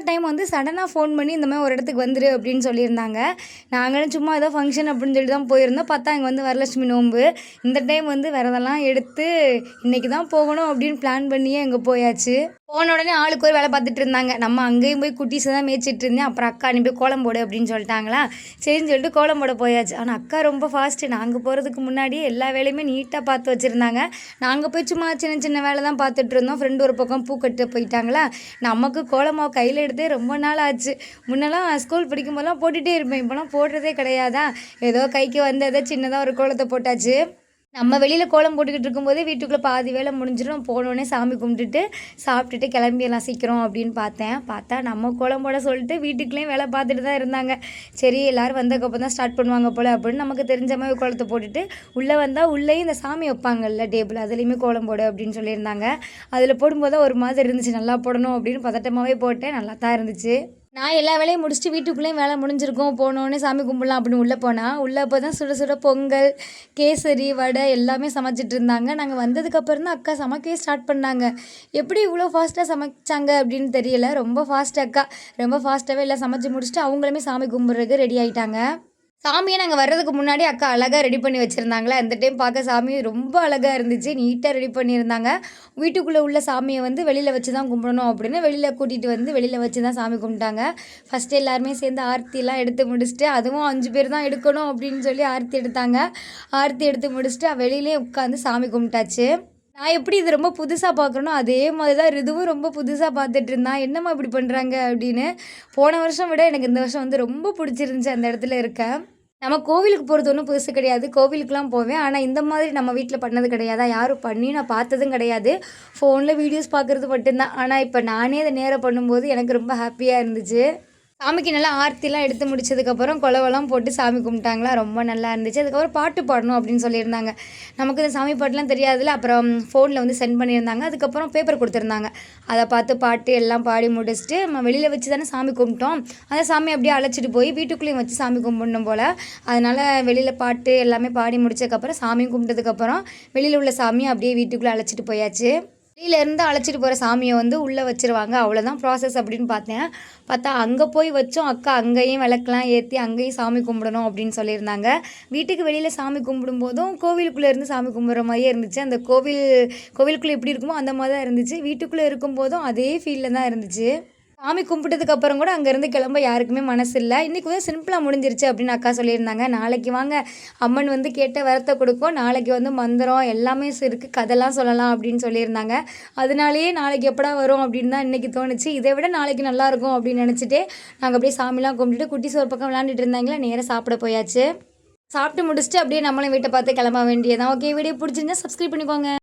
Time வந்து சடனாக phone பண்ணி இந்த மாதிரி ஒரு இடத்துக்கு வந்துரு அப்படின்னு சொல்லியிருந்தாங்க. நாங்களும் சும்மா ஏதோ ஃபங்க்ஷன் அப்படின்னு சொல்லிட்டு தான் போயிருந்தோம். பார்த்தா அங்கே வந்து வரலட்சுமி நோன்பு. இந்த டைம் வந்து விரதம்லாம் எடுத்து இன்றைக்கி தான் போகணும் அப்படின்னு பிளான் பண்ணியே அங்கே போயாச்சு. போன உடனே ஆளுக்கு ஒரு வேலை பார்த்துட்டு இருந்தாங்க. நம்ம அங்கேயும் போய் குட்டீஸை தான் மேய்ச்சிட்டு இருந்தேன். அப்புறம் அக்கா நீ போய் கோலம் போடு அப்படின்னு சொல்லிட்டாங்களா, சரின்னு சொல்லிட்டு கோலம் போட போயாச்சு. ஆனால் அக்கா ரொம்ப ஃபாஸ்ட்டு. நாங்கள் போகிறதுக்கு முன்னாடியே எல்லா வேலையுமே நீட்டாக பார்த்து வச்சுருந்தாங்க. நாங்கள் போய் சும்மா சின்ன சின்ன வேலை தான் பார்த்துட்டு இருந்தோம். ஃப்ரெண்டு ஒரு பக்கம் பூ கட்ட போயிட்டாங்களா, நமக்கு கோலமாவு கையில் எடுத்தே ரொம்ப நாள் ஆச்சு. முன்னெல்லாம் ஸ்கூல் படிக்கும்போதெல்லாம் போட்டுகிட்டே இருப்பேன். இப்போலாம் போடுறதே கிடையாதா. ஏதோ கைக்கு வந்து ஏதோ சின்னதாக ஒரு கோலத்தை போட்டாச்சு. நம்ம வெளியில் கோலம் போட்டுக்கிட்டு இருக்கும்போதே வீட்டுக்குள்ளே பாதி வேலை முடிஞ்சிடும். போனோடனே சாமி கும்பிட்டுட்டு சாப்பிட்டுட்டு கிளம்பிடலாம் சீக்கிரம் அப்படின்னு பார்த்தா நம்ம கோலம் போட சொல்லிட்டு வீட்டுக்குள்ளேயும் வேலை பார்த்துட்டு தான் இருந்தாங்க. சரி எல்லோரும் வந்ததுக்கப்புறம் தான் ஸ்டார்ட் பண்ணுவாங்க போல் அப்படின்னு நமக்கு தெரிஞ்ச மாதிரி கோலத்தை போட்டுட்டு உள்ளே வந்தால் உள்ளேயும் இந்த சாமி வைப்பாங்கல்ல டேபிள், அதுலேயுமே கோலம் போடு அப்படின்னு சொல்லியிருந்தாங்க. அதில் போடும்போது ஒரு மாதிரி இருந்துச்சு. நல்லா போடணும் அப்படின்னு பதட்டமாகவே போட்டேன். நல்லா தான் இருந்துச்சு. நான் எல்லா வேலையும் முடிச்சுட்டு வீட்டுக்குள்ளேயும் வேலை முடிஞ்சிருக்கோம். போனோடனே சாமி கும்பிடலாம் அப்படின்னு உள்ளே போனால் உள்ளே அப்போ தான் சுட சுட பொங்கல், கேசரி, வடை எல்லாமே சமைச்சிட்டு இருந்தாங்க. நாங்கள் வந்ததுக்கப்புறம் தான் அக்கா சமைக்கவே ஸ்டார்ட் பண்ணாங்க. எப்படி இவ்வளோ ஃபாஸ்ட்டாக சமைச்சாங்க அப்படின்னு தெரியல. ரொம்ப ஃபாஸ்ட் அக்கா. ரொம்ப ஃபாஸ்ட்டாகவே எல்லாம் சமைச்சு முடிச்சுட்டு அவங்களுமே சாமி கும்பிட்றதுக்கு ரெடி ஆகிட்டாங்க. சாமியை நாங்கள் வர்றதுக்கு முன்னாடி அக்கா அழகாக ரெடி பண்ணி வச்சுருந்தாங்களா. இந்த டைம் பார்க்க சாமி ரொம்ப அழகாக இருந்துச்சு. நீட்டாக ரெடி பண்ணியிருந்தாங்க. வீட்டுக்குள்ளே உள்ள சாமியை வந்து வெளியில் வச்சு தான் கும்பிடணும் அப்படின்னு வெளியில் கூட்டிகிட்டு வந்து வெளியில் வச்சு தான் சாமி கும்பிட்டாங்க. ஃபஸ்ட்டு எல்லாருமே சேர்ந்து ஆர்த்திலாம் எடுத்து முடிச்சுட்டு, அதுவும் 5 பேர் தான் எடுக்கணும் அப்படின்னு சொல்லி ஆர்த்தி எடுத்தாங்க. ஆர்த்தி எடுத்து முடிச்சுட்டு வெளியிலே உட்காந்து சாமி கும்பிட்டாச்சு. நான் எப்படி இது ரொம்ப புதுசாக பார்க்குறேனோ அதே மாதிரி தான் ரிதுவும் ரொம்ப புதுசாக பார்த்துட்டு இருந்தான். என்னம்மா இப்படி பண்ணுறாங்க அப்படின்னு. போன வருஷம் விட எனக்கு இந்த வருஷம் வந்து ரொம்ப பிடிச்சிருந்துச்சி அந்த இடத்துல இருக்க. நம்ம கோவிலுக்கு போகிறது ஒன்றும் புதுசு கிடையாது. கோவிலுக்குலாம் போவேன். ஆனால் இந்த மாதிரி நம்ம வீட்டில் பண்ணது கிடையாதா, யாரும் பண்ணி நான் பார்த்ததும் கிடையாது. ஃபோனில் வீடியோஸ் பார்க்குறது மட்டும்தான். ஆனால் இப்போ நானே அதை நேராக பண்ணும்போது எனக்கு ரொம்ப ஹாப்பியாக இருந்துச்சு. சாமிக்கு நல்லா ஆர்த்திலாம் எடுத்து முடிச்சதுக்கப்புறம் குலவெல்லாம் போட்டு சாமி கும்பிட்டாங்களா, ரொம்ப நல்லா இருந்துச்சு. அதுக்கப்புறம் பாட்டு பாடணும் அப்படின்னு சொல்லியிருந்தாங்க. நமக்கு இந்த சாமி பாட்டுலாம் தெரியாதுல்ல. அப்புறம் ஃபோனில் வந்து சென்ட் பண்ணியிருந்தாங்க. அதுக்கப்புறம் பேப்பர் கொடுத்துருந்தாங்க. அதை பார்த்து பாட்டு எல்லாம் பாடி முடிச்சுட்டு நம்ம வெளியில் வச்சு தானே சாமி கும்பிட்டோம். அந்த சாமி அப்படியே அழைச்சிட்டு போய் வீட்டுக்குள்ளேயும் வச்சு சாமி கும்பிடணும் போல். அதனால் வெளியில் பாட்டு எல்லாமே பாடி முடிச்சதுக்கப்புறம் சாமியும் கும்பிட்டதுக்கப்புறம் வெளியில் உள்ள சாமியை அப்படியே வீட்டுக்குள்ளே அழைச்சிட்டு போயாச்சு. வெளியிலேருந்து அழைச்சிட்டு போகிற சாமியை வந்து உள்ளே வச்சுருவாங்க. அவ்வளோதான் ப்ராசஸ் அப்படின்னு பார்த்தா அங்கே போய் வச்சோம். அக்கா அங்கேயும் விளக்கெலாம் ஏற்றி அங்கேயும் சாமி கும்பிடணும் அப்படின்னு சொல்லியிருந்தாங்க. வீட்டுக்கு வெளியில் சாமி கும்பிடும்போதும் கோவிலுக்குள்ளே இருந்து சாமி கும்பிட்ற மாதிரியே இருந்துச்சு. அந்த கோவிலுக்குள்ளே எப்படி இருக்குமோ அந்த மாதிரி தான் இருந்துச்சு. வீட்டுக்குள்ளே இருக்கும்போதும் அதே ஃபீலில் தான் இருந்துச்சு. சாமி கும்பிட்டதுக்கப்புறம் கூட அங்கேருந்து கிளம்ப யாருக்குமே மனசு இல்லை. இன்றைக்கி வந்து சிம்பிளாக முடிஞ்சிருச்சு அப்படின்னு அக்கா சொல்லியிருந்தாங்க. நாளைக்கு வாங்க அம்மன் வந்து கேட்ட வரத்தை கொடுக்கும். நாளைக்கு வந்து மந்திரம் எல்லாமே இருக்குது, கதைலாம் சொல்லலாம் அப்படின்னு சொல்லியிருந்தாங்க. அதனாலேயே நாளைக்கு எப்படா வரும் அப்படின்னு தான் இன்றைக்கி தோணுச்சு. இதை விட நாளைக்கு நல்லாயிருக்கும் அப்படின்னு நினச்சிட்டே நாங்கள் அப்படியே சாமிலாம் கும்பிட்டுட்டு குட்டிஸ் ஒரு பக்கம் விளாண்டுட்டு இருந்தாங்களா, நேராக சாப்பிட போயாச்சு. சாப்பிட்டு முடிச்சுட்டு அப்படியே நம்மளும் வீட்டை பார்த்து கிளம்ப வேண்டியதான். ஓகே, வீடியோ பிடிச்சிருந்தா சப்ஸ்கிரைப் பண்ணிக்கோங்க.